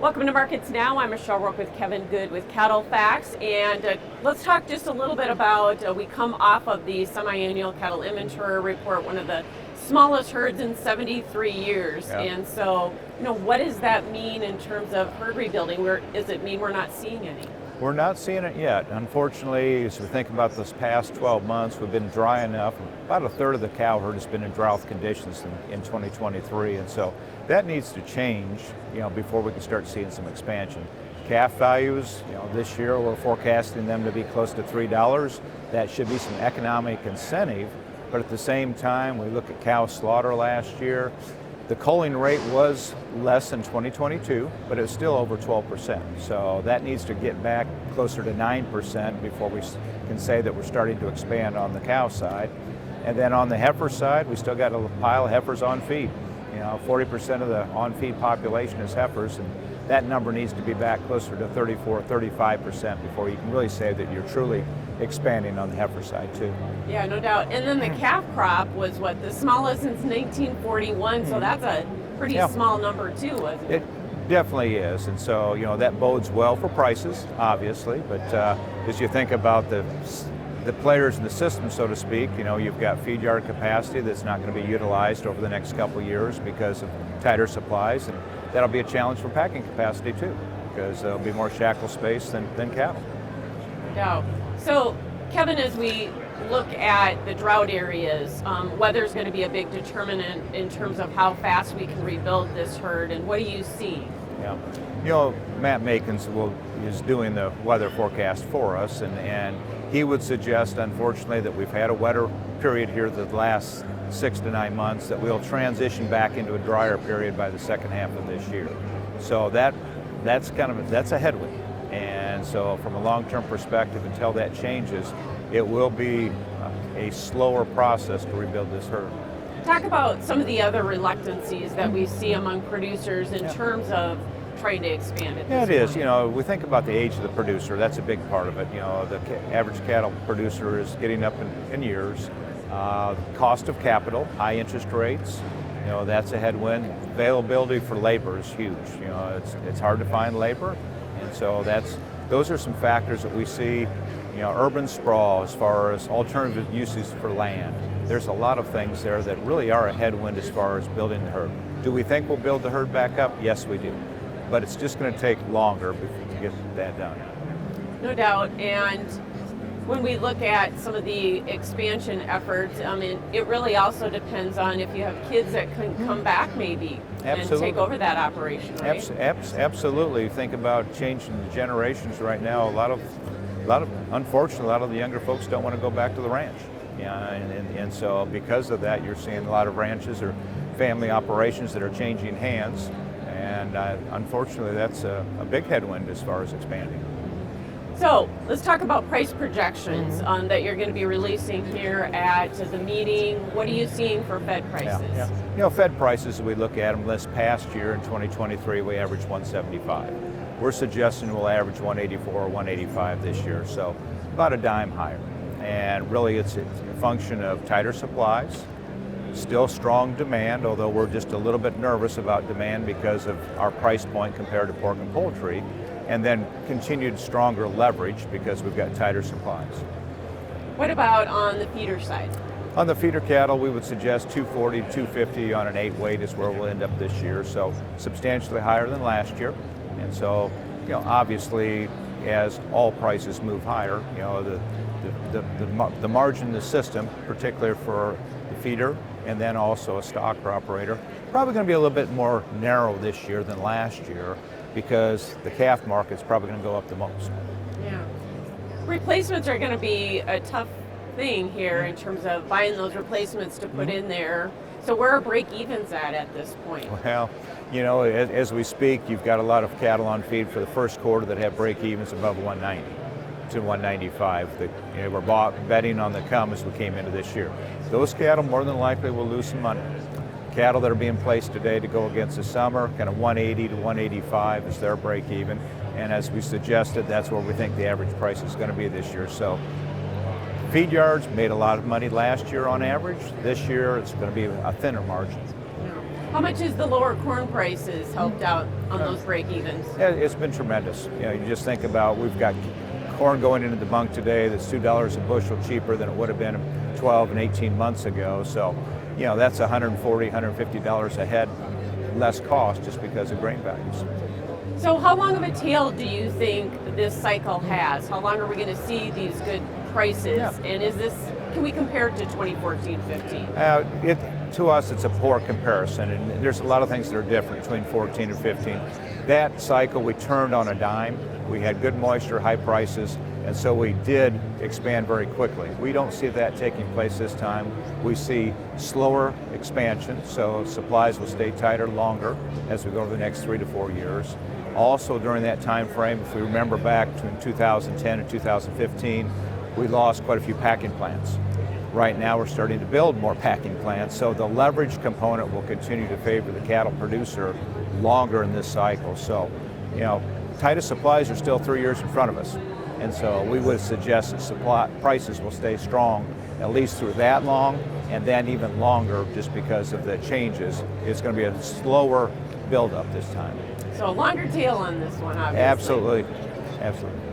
Welcome to Markets Now. I'm Michelle Rook with Kevin Good with CattleFax, and let's talk just a little bit about, we come off of the semi-annual cattle inventory report, one of the smallest herds in 73 years. Yeah. And so, what does that mean in terms of herd rebuilding? Does it mean we're not seeing any? We're not seeing it yet. Unfortunately, as we think about this past 12 months, we've been dry enough. About a third of the cow herd has been in drought conditions in 2023, and so that needs to change, before we can start seeing some expansion. Calf values, this year we're forecasting them to be close to $3. That should be some economic incentive, but at the same time, we look at cow slaughter last year. The culling rate was less in 2022, but it's still over 12%. So that needs to get back closer to 9% before we can say that we're starting to expand on the cow side. And then on the heifer side, we still got a pile of heifers on feed. 40% of the on-feed population is heifers, and that number needs to be back closer to 34, 35% before you can really say that you're truly expanding on the heifer side too. Yeah, no doubt. And then the calf crop was the smallest since 1941, so that's a pretty small number too, wasn't it? It definitely is, and so that bodes well for prices, obviously, but as you think about the players in the system, so to speak, you've got feed yard capacity that's not going to be utilized over the next couple of years because of tighter supplies, and that'll be a challenge for packing capacity too, because there'll be more shackle space than cattle. No doubt. So, Kevin, as we look at the drought areas, weather's going to be a big determinant in terms of how fast we can rebuild this herd, and what do you see? Yeah, Matt Makins is doing the weather forecast for us, and he would suggest, unfortunately, that we've had a wetter period here the last 6 to 9 months, that we'll transition back into a drier period by the second half of this year. So that's a headwind. And so from a long-term perspective, until that changes, it will be a slower process to rebuild this herd. Talk about some of the other reluctancies that we see among producers in terms of trying to expand it. Yeah, it is. We think about the age of the producer. That's a big part of it. The average cattle producer is getting up in years. Cost of capital, high interest rates, that's a headwind. Availability for labor is huge. It's hard to find labor, and so those are some factors that we see. Urban sprawl, as far as alternative uses for land. There's a lot of things there that really are a headwind as far as building the herd. Do we think we'll build the herd back up? Yes, we do. But it's just going to take longer to get that done. No doubt. And when we look at some of the expansion efforts, it really also depends on if you have kids that can come back maybe and take over that operation, right? Absolutely. Think about changing the generations right now. Unfortunately, a lot of the younger folks don't want to go back to the ranch. And so because of that, you're seeing a lot of ranches or family operations that are changing hands. And unfortunately, that's a big headwind as far as expanding. So let's talk about price projections that you're going to be releasing here at the meeting. What are you seeing for fed prices? Yeah. Fed prices, as we look at them, this past year in 2023, we averaged 175. We're suggesting we'll average 184 or 185 this year, so about a dime higher. And really, it's a function of tighter supplies. Still strong demand, although we're just a little bit nervous about demand because of our price point compared to pork and poultry, and then continued stronger leverage because we've got tighter supplies. What about on the feeder side? On the feeder cattle, we would suggest 240 to 250 on an 8 weight is where we'll end up this year, so substantially higher than last year. And so, obviously, as all prices move higher, the margin in the system, particularly for the feeder and then also a stocker operator, probably going to be a little bit more narrow this year than last year because the calf market's probably going to go up the most. Yeah. Replacements are going to be a tough thing here in terms of buying those replacements to put in there. So where are break-evens at this point? Well, as we speak, you've got a lot of cattle on feed for the first quarter that have break-evens above 190 to 195 that we're betting on the come as we came into this year. Those cattle more than likely will lose some money. Cattle that are being placed today to go against the summer, kind of 180 to 185 is their break-even. And as we suggested, that's where we think the average price is going to be this year. So feed yards made a lot of money last year on average. This year it's going to be a thinner margin. How much has the lower corn prices helped out on those break-evens? Yeah, it's been tremendous. You just think about, we've got corn going into the bunk today that's $2 a bushel cheaper than it would have been 12 and 18 months ago. So, that's $140, $150 a head less cost just because of grain values. So how long of a tail do you think this cycle has? How long are we going to see these good prices? Yeah. And can we compare it to 2014-15? To us, it's a poor comparison, and there's a lot of things that are different between 14 and 15. That cycle, we turned on a dime. We had good moisture, high prices, and so we did expand very quickly. We don't see that taking place this time. We see slower expansion, so supplies will stay tighter longer as we go over the next 3 to 4 years. Also, during that time frame, if we remember back between 2010 and 2015, we lost quite a few packing plants. Right now, we're starting to build more packing plants, so the leverage component will continue to favor the cattle producer longer in this cycle. So, tightest supplies are still 3 years in front of us, and so we would suggest that prices will stay strong at least through that long, and then even longer just because of the changes. It's going to be a slower buildup this time. So a longer tail on this one, obviously. Absolutely.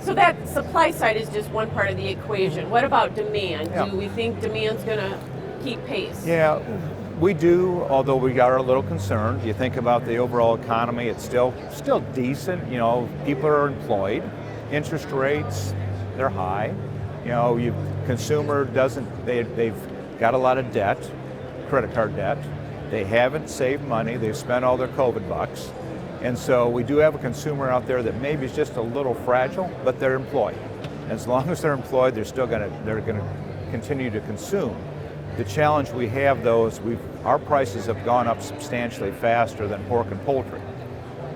So that supply side is just one part of the equation. What about demand? Yeah. Do we think demand's going to keep pace? Yeah, we do, although we are a little concerned. You think about the overall economy, it's still decent. People are employed. Interest rates, they're high. Consumer they've got a lot of debt, credit card debt. They haven't saved money. They've spent all their COVID bucks. And so we do have a consumer out there that maybe is just a little fragile, but they're employed. As long as they're employed, they're going to continue to consume. The challenge we have, though, is our prices have gone up substantially faster than pork and poultry.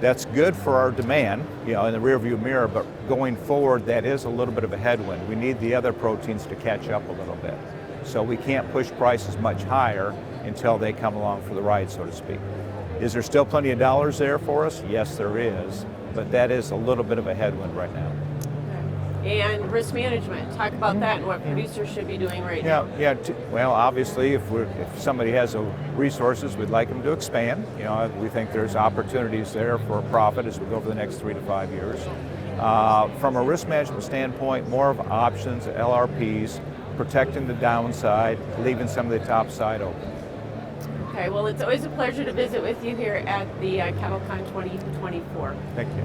That's good for our demand, in the rearview mirror, but going forward, that is a little bit of a headwind. We need the other proteins to catch up a little bit. So we can't push prices much higher until they come along for the ride, so to speak. Is there still plenty of dollars there for us? Yes, there is, but that is a little bit of a headwind right now. Okay. And risk management, talk about that and what producers should be doing right now. Well, obviously, if somebody has resources, we'd like them to expand. We think there's opportunities there for profit as we go over the next 3 to 5 years. From a risk management standpoint, more of options, LRPs, protecting the downside, leaving some of the top side open. Okay, well, it's always a pleasure to visit with you here at the CattleCon 2024. Thank you.